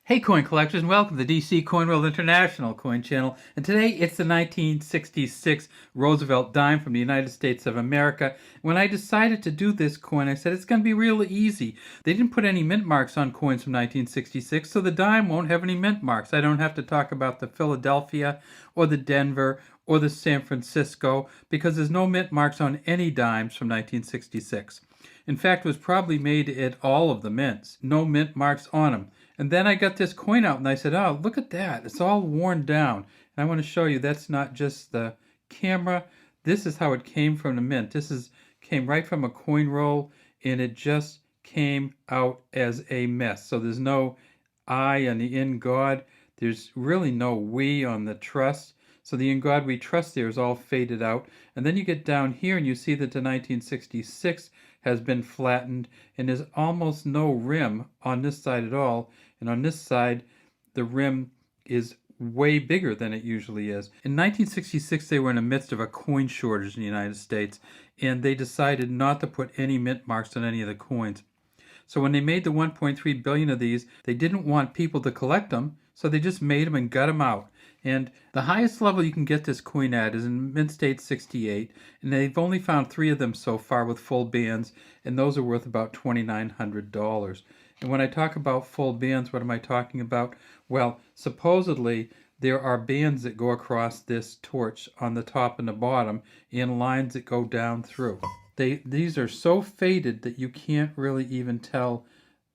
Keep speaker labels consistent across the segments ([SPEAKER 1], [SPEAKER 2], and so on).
[SPEAKER 1] Hey coin collectors, and welcome to the DC Coin World International Coin Channel. And today it's the 1966 Roosevelt dime from the United States of America. When I decided to do this coin, I said it's going to be real easy. They didn't put any mint marks on coins from 1966, so the dime won't have any mint marks. I don't have to talk about the Philadelphia or the Denver or the San Francisco because there's no mint marks on any dimes from 1966. In fact, it was probably made at all of the mints. No mint marks on them. And then I got this coin out and I said, oh, look at that. It's all worn down. And I want to show you that's not just the camera. This is how it came from the mint. Came right from a coin roll and it just came out as a mess. So there's no I on the in God. There's really no we on the trust. So the in God we trust there is all faded out. And then you get down here and you see that the 1966 has been flattened and there's almost no rim on this side at all. And on this side, the rim is way bigger than it usually is. In 1966, they were in the midst of a coin shortage in the United States, and they decided not to put any mint marks on any of the coins. So when they made the 1.3 billion of these, they didn't want people to collect them, so they just made them and got them out. And the highest level you can get this coin at is in Mint State 68, and they've only found 3 of them so far with full bands, and those are worth about $2,900. And when I talk about full bands, what am I talking about? Well, supposedly there are bands that go across this torch on the top and the bottom and lines that go down through. These are so faded that you can't really even tell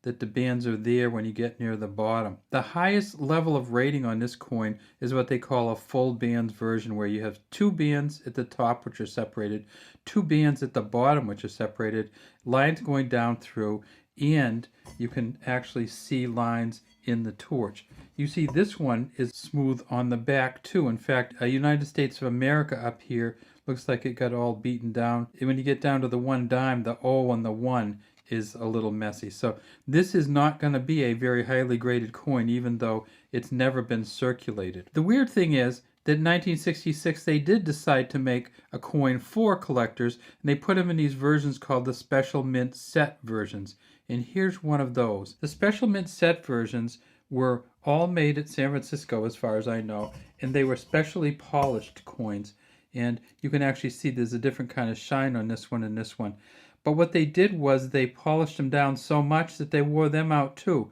[SPEAKER 1] that the bands are there when you get near the bottom. The highest level of rating on this coin is what they call a full bands version, where you have 2 bands at the top which are separated, 2 bands at the bottom which are separated, lines going down through, and you can actually see lines in the torch. You see this one is smooth on the back too. In fact, United States of America up here looks like it got all beaten down. And when you get down to the 1 dime, the O on the 1 is a little messy. So this is not going to be a very highly graded coin, even though it's never been circulated. The weird thing is that in 1966 they did decide to make a coin for collectors, and they put them in these versions called the Special Mint Set versions. And here's one of those. The Special Mint Set versions were all made at San Francisco, as far as I know, and they were specially polished coins. And you can actually see there's a different kind of shine on this one and this one. But what they did was they polished them down so much that they wore them out too.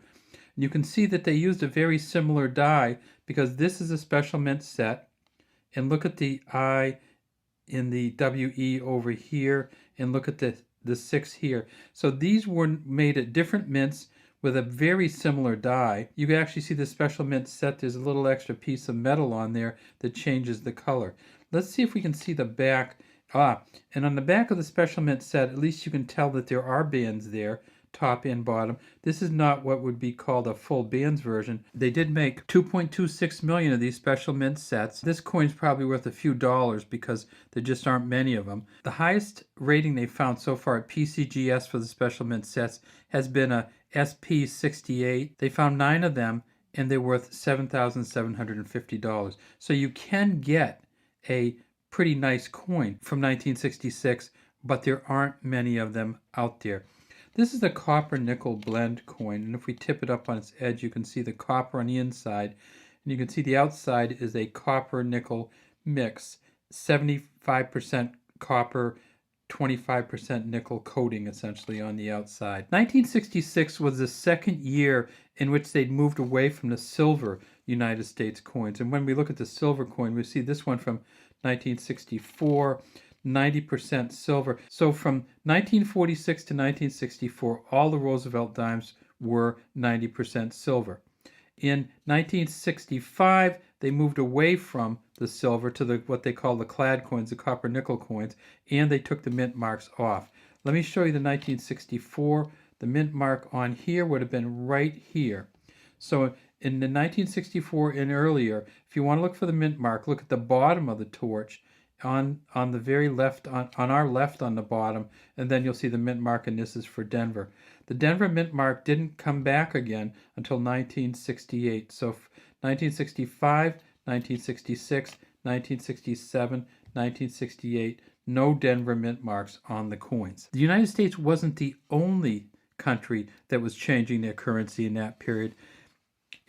[SPEAKER 1] And you can see that they used a very similar die, because this is a Special Mint Set. And look at the I in the WE over here, and look at the 6 here. So these were made at different mints with a very similar die. You can actually see the Special Mint Set. There's a little extra piece of metal on there that changes the color. Let's see if we can see the back. And on the back of the Special Mint Set, at least you can tell that there are bands there, top and bottom. This is not what would be called a full bands version. They did make 2.26 million of these Special Mint Sets. This coin's probably worth a few dollars because there just aren't many of them. The highest rating they've found so far at PCGS for the Special Mint Sets has been a SP68. They found 9 of them, and they're worth $7,750. So you can get a pretty nice coin from 1966, but there aren't many of them out there. This is a copper nickel blend coin, and if we tip it up on its edge, you can see the copper on the inside, and you can see the outside is a copper nickel mix, 75% copper, 25% nickel coating essentially on the outside. 1966 was the second year in which they'd moved away from the silver United States coins. And when we look at the silver coin, we see this one from 1964, 90% silver. So from 1946 to 1964, all the Roosevelt dimes were 90% silver. In 1965, they moved away from the silver to what they call the clad coins, the copper nickel coins, and they took the mint marks off. Let me show you the 1964. The mint mark on here would have been right here. So in the 1964 and earlier, if you want to look for the mint mark, look at the bottom of the torch on the very left, on our left on the bottom, and then you'll see the mint mark, and this is for Denver. The Denver mint mark didn't come back again until 1968. So 1965, 1966, 1967, 1968, no Denver mint marks on the coins. The United States wasn't the only country that was changing their currency in that period.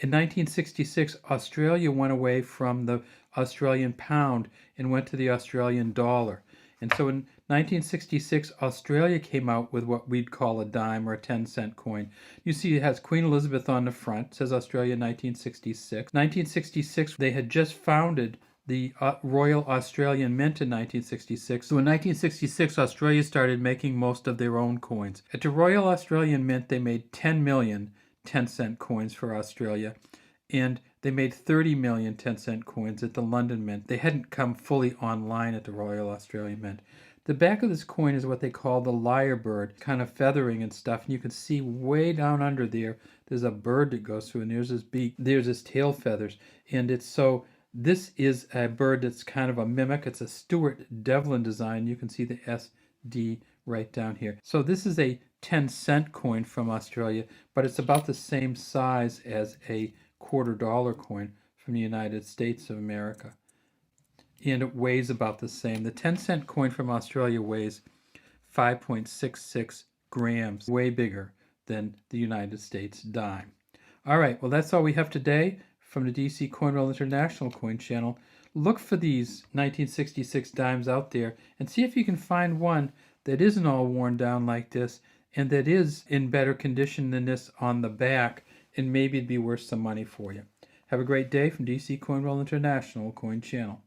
[SPEAKER 1] In 1966, Australia went away from the Australian pound and went to the Australian dollar. And so in 1966, Australia came out with what we'd call a dime or a 10-cent coin. You see it has Queen Elizabeth on the front, it says Australia 1966. 1966, they had just founded the Royal Australian Mint in 1966. So in 1966, Australia started making most of their own coins. At the Royal Australian Mint, they made 10 million 10-cent coins for Australia, and they made 30 million 10-cent coins at the London Mint. They hadn't come fully online at the Royal Australian Mint. The back of this coin is what they call the lyre bird, kind of feathering and stuff, and you can see way down under there's a bird that goes through, and there's his beak, there's his tail feathers, and this is a bird that's kind of a mimic. It's a Stuart Devlin design. You can see the SD right down here. So this is a 10-cent coin from Australia, but it's about the same size as a $quarter coin from the United States of America. And it weighs about the same. The 10-cent coin from Australia weighs 5.66 grams, way bigger than the United States dime. All right, well, that's all we have today from the DC Coinwell International Coin Channel. Look for these 1966 dimes out there and see if you can find one that isn't all worn down like this and that is in better condition than this on the back, and maybe it'd be worth some money for you. Have a great day from DC Coinwell International Coin Channel.